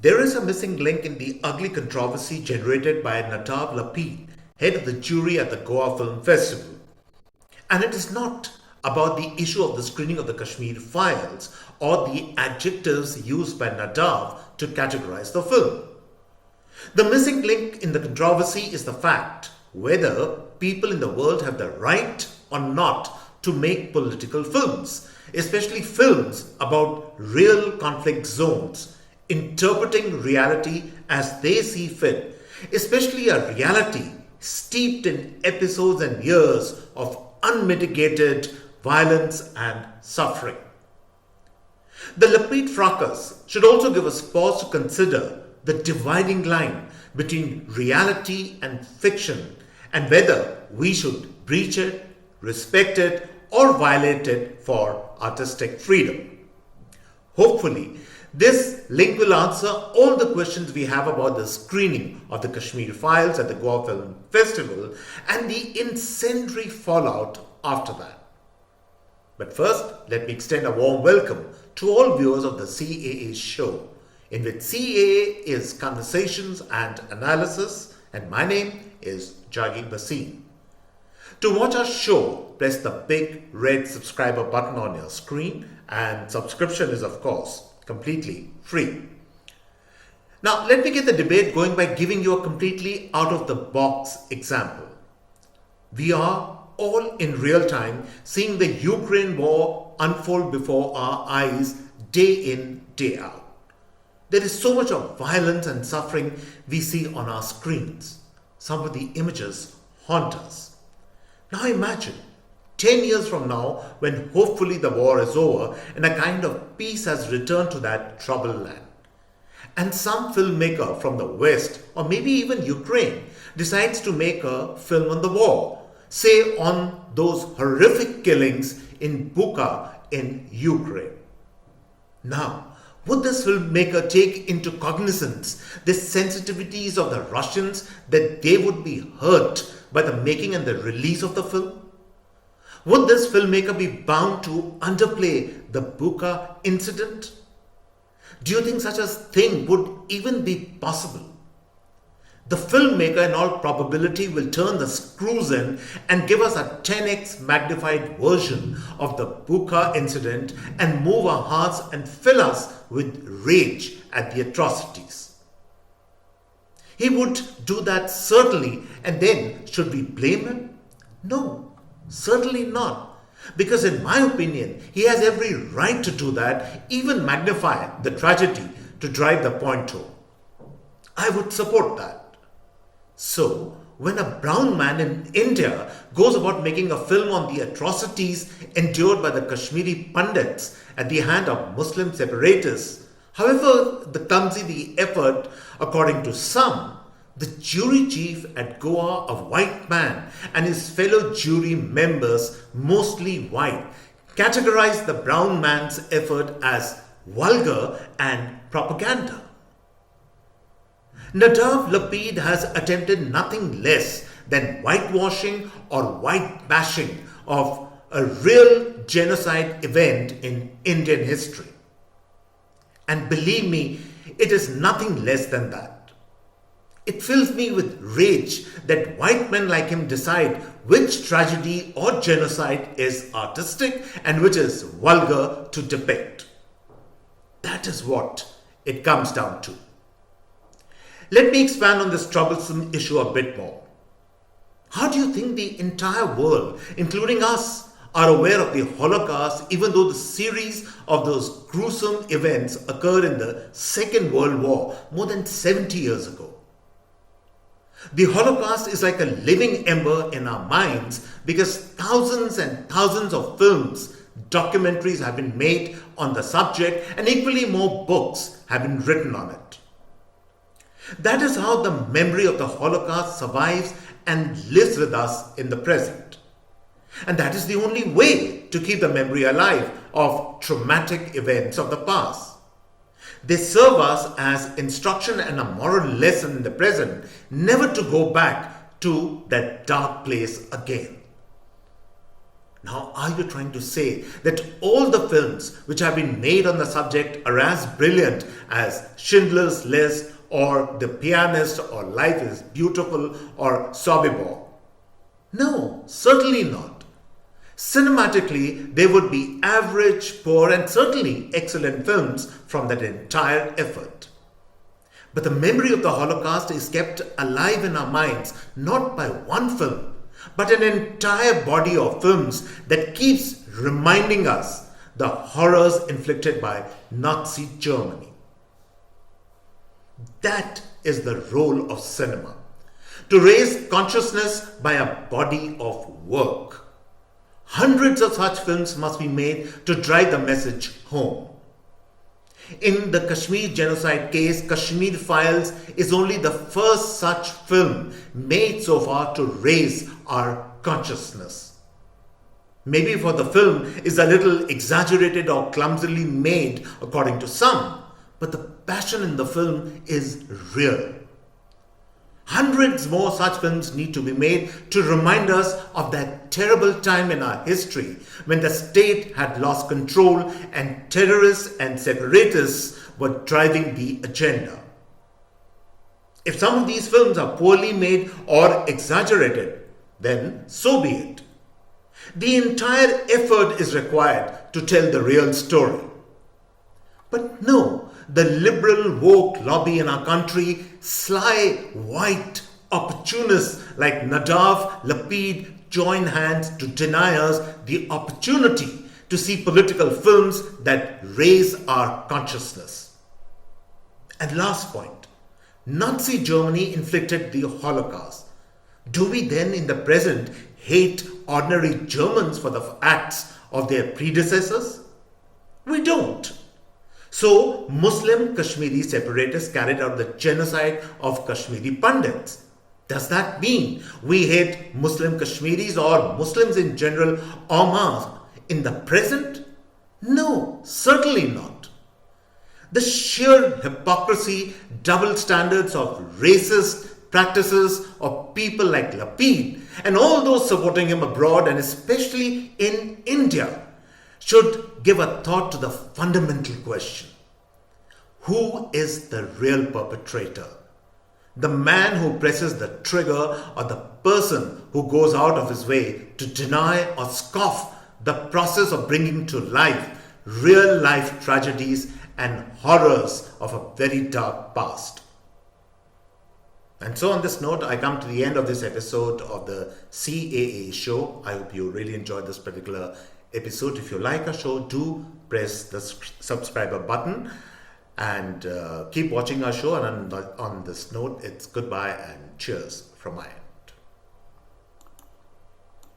There is a missing link in the ugly controversy generated by Nadav Lapid, head of the jury at the Goa Film Festival. And it is not about the issue of the screening of the Kashmiri files or the adjectives used by Nadav to categorize the film. The missing link in the controversy is the fact whether people in the world have the right or not to make political films, especially films about real conflict zones, interpreting reality as they see fit, especially a reality steeped in episodes and years of unmitigated violence and suffering. The Lapid fracas should also give us pause to consider the dividing line between reality and fiction and whether we should breach it, respect it, or violate it for artistic freedom. Hopefully, this link will answer all the questions we have about the screening of the Kashmiri files at the Goa Film Festival and the incendiary fallout after that. But first, let me extend a warm welcome to all viewers of the CAA show, in which CAA is conversations and analysis, and my name is Juggi Bhasin. To watch our show, press the big red subscriber button on your screen, and subscription is, of course, completely free. Now, let me get the debate going by giving you a completely out-of-the-box example. We are all in real time seeing the Ukraine war unfold before our eyes day in, day out. There is so much of violence and suffering we see on our screens. Some of the images haunt us. Now imagine 10 years from now, when hopefully the war is over and a kind of peace has returned to that troubled land, and some filmmaker from the West or maybe even Ukraine decides to make a film on the war, say on those horrific killings in Bucha in Ukraine. Now, would this filmmaker take into cognizance the sensitivities of the Russians, that they would be hurt by the making and the release of the film? Would this filmmaker be bound to underplay the Bucha incident? Do you think such a thing would even be possible? The filmmaker in all probability will turn the screws in and give us a 10x magnified version of the Bucha incident and move our hearts and fill us with rage at the atrocities. He would do that certainly, and then should we blame him? No, certainly not. Because in my opinion, he has every right to do that, even magnify the tragedy to drive the point home. I would support that. So, when a brown man in India goes about making a film on the atrocities endured by the Kashmiri pandits at the hand of Muslim separatists, however clumsy the effort, according to some, the jury chief at Goa, a white man, and his fellow jury members, mostly white, categorized the brown man's effort as vulgar and propaganda. Nadav Lapid has attempted nothing less than whitewashing or white bashing of a real genocide event in Indian history. And believe me, it is nothing less than that. It fills me with rage that white men like him decide which tragedy or genocide is artistic and which is vulgar to depict. That is what it comes down to. Let me expand on this troublesome issue a bit more. How do you think the entire world, including us, are aware of the Holocaust, even though the series of those gruesome events occurred in the Second World War more than 70 years ago? The Holocaust is like a living ember in our minds because thousands and thousands of films, documentaries have been made on the subject, and equally more books have been written on it. That is how the memory of the Holocaust survives and lives with us in the present. And that is the only way to keep the memory alive of traumatic events of the past. They serve us as instruction and a moral lesson in the present, never to go back to that dark place again. Now, are you trying to say that all the films which have been made on the subject are as brilliant as Schindler's List or The Pianist or Life is Beautiful or Sobibor? No, certainly not. Cinematically, they would be average, poor, and certainly excellent films from that entire effort. But the memory of the Holocaust is kept alive in our minds not by one film, but an entire body of films that keeps reminding us the horrors inflicted by Nazi Germany. That is the role of cinema, to raise consciousness by a body of work. Hundreds of such films must be made to drive the message home. In the Kashmir genocide case, Kashmir Files is only the first such film made so far to raise our consciousness. Maybe for the film is a little exaggerated or clumsily made according to some, but the passion in the film is real. Hundreds more such films need to be made to remind us of that terrible time in our history when the state had lost control and terrorists and separatists were driving the agenda. If some of these films are poorly made or exaggerated, then so be it. The entire effort is required to tell the real story. But no, the liberal woke lobby in our country, sly white opportunists like Nadav Lapid, join hands to deny us the opportunity to see political films that raise our consciousness. And last point, Nazi Germany inflicted the Holocaust. Do we then in the present hate ordinary Germans for the acts of their predecessors? We don't. So, Muslim Kashmiri separatists carried out the genocide of Kashmiri pandits. Does that mean we hate Muslim Kashmiris or Muslims in general en masse in the present? No, certainly not. The sheer hypocrisy, double standards of racist practices of people like Lapid and all those supporting him abroad and especially in India should give a thought to the fundamental question. Who is the real perpetrator? The man who presses the trigger or the person who goes out of his way to deny or scoff the process of bringing to life real life tragedies and horrors of a very dark past? And so on this note, I come to the end of this episode of the CAA show. I hope you really enjoyed this particular episode. If you like our show, do press the subscriber button and keep watching our show. And on this note, it's goodbye and cheers from my end.